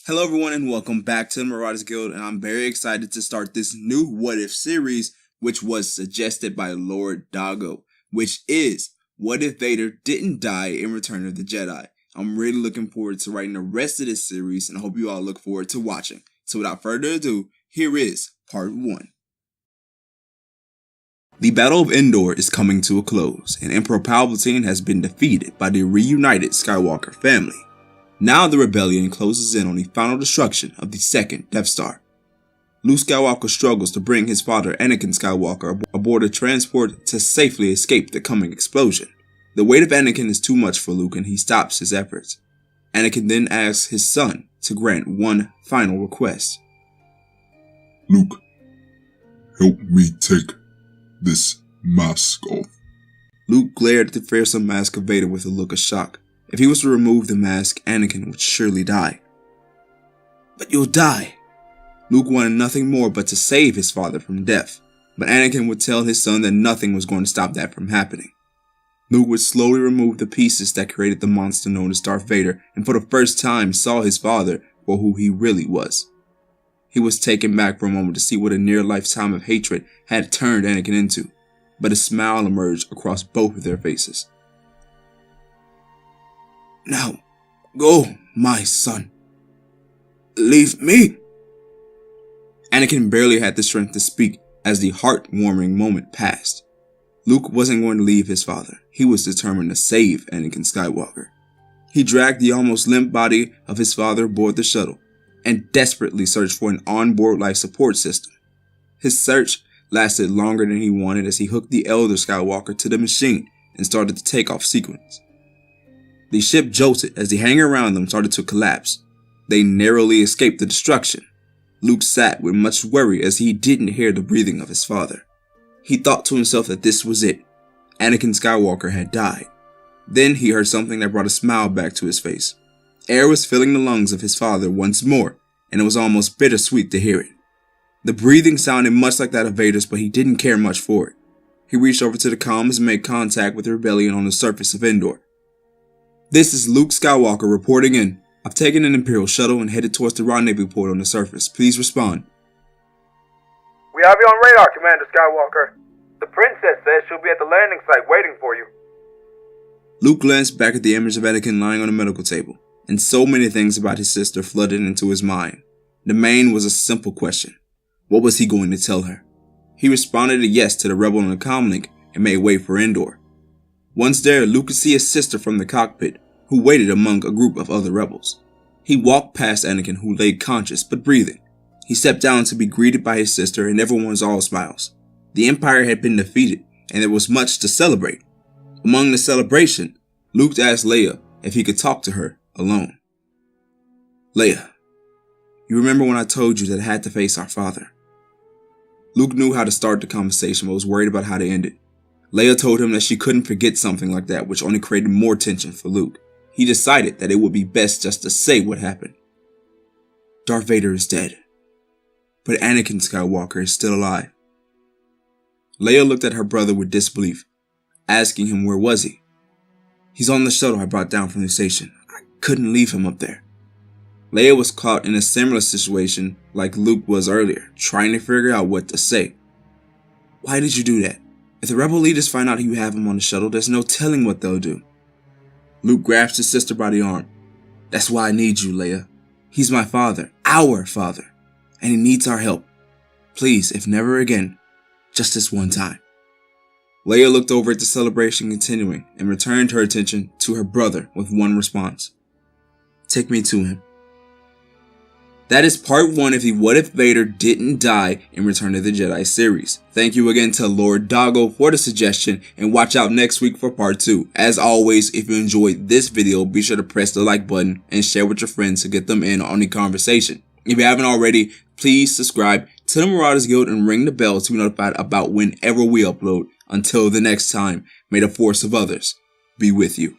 Hello everyone and welcome back to the Marauders Guild, and I'm very excited to start this new What If series, which was suggested by Lord Doggo, which is, what if Vader didn't die in Return of the Jedi? I'm really looking forward to writing the rest of this series, and I hope you all look forward to watching. So without further ado, here is part 1. The Battle of Endor is coming to a close, and Emperor Palpatine has been defeated by the reunited Skywalker family. Now the rebellion closes in on the final destruction of the second Death Star. Luke Skywalker struggles to bring his father Anakin Skywalker aboard a transport to safely escape the coming explosion. The weight of Anakin is too much for Luke and he stops his efforts. Anakin then asks his son to grant one final request. Luke, help me take this mask off. Luke glared at the fearsome mask of Vader with a look of shock. If he was to remove the mask, Anakin would surely die. But you'll die. Luke wanted nothing more but to save his father from death, but Anakin would tell his son that nothing was going to stop that from happening. Luke would slowly remove the pieces that created the monster known as Darth Vader, and for the first time saw his father for who he really was. He was taken back for a moment to see what a near lifetime of hatred had turned Anakin into, but a smile emerged across both of their faces. Now, go, my son. Leave me. Anakin barely had the strength to speak as the heartwarming moment passed. Luke wasn't going to leave his father. He was determined to save Anakin Skywalker. He dragged the almost limp body of his father aboard the shuttle and desperately searched for an onboard life support system. His search lasted longer than he wanted as he hooked the elder Skywalker to the machine and started the takeoff sequence. The ship jolted as the hangar around them started to collapse. They narrowly escaped the destruction. Luke sat with much worry as he didn't hear the breathing of his father. He thought to himself that this was it. Anakin Skywalker had died. Then he heard something that brought a smile back to his face. Air was filling the lungs of his father once more, and it was almost bittersweet to hear it. The breathing sounded much like that of Vader's, but he didn't care much for it. He reached over to the comms and made contact with the rebellion on the surface of Endor. This is Luke Skywalker reporting in. I've taken an Imperial shuttle and headed towards the rendezvous point on the surface. Please respond. We have you on radar, Commander Skywalker. The princess says she'll be at the landing site waiting for you. Luke glanced back at the image of Anakin lying on a medical table, and so many things about his sister flooded into his mind. The main was a simple question. What was he going to tell her? He responded a yes to the rebel on the comlink and made way for Endor. Once there, Luke could see his sister from the cockpit, who waited among a group of other rebels. He walked past Anakin, who lay conscious but breathing. He stepped down to be greeted by his sister, and everyone was all smiles. The Empire had been defeated, and there was much to celebrate. Among the celebration, Luke asked Leia if he could talk to her alone. Leia, you remember when I told you that I had to face our father? Luke knew how to start the conversation, but was worried about how to end it. Leia told him that she couldn't forget something like that, which only created more tension for Luke. He decided that it would be best just to say what happened. Darth Vader is dead, but Anakin Skywalker is still alive. Leia looked at her brother with disbelief, asking him where was he. He's on the shuttle I brought down from the station. I couldn't leave him up there. Leia was caught in a similar situation like Luke was earlier, trying to figure out what to say. Why did you do that? If the rebel leaders find out you have him on the shuttle, there's no telling what they'll do. Luke grasped his sister by the arm. That's why I need you, Leia. He's my father, our father, and he needs our help. Please, if never again, just this one time. Leia looked over at the celebration continuing and returned her attention to her brother with one response. Take me to him. That is part 1 of the What If Vader Didn't Die in Return of the Jedi series. Thank you again to Lord Doggo for the suggestion, and watch out next week for part 2. As always, if you enjoyed this video, be sure to press the like button and share with your friends to get them in on the conversation. If you haven't already, please subscribe to the Marauders Guild and ring the bell to be notified about whenever we upload. Until the next time, may the force of others be with you.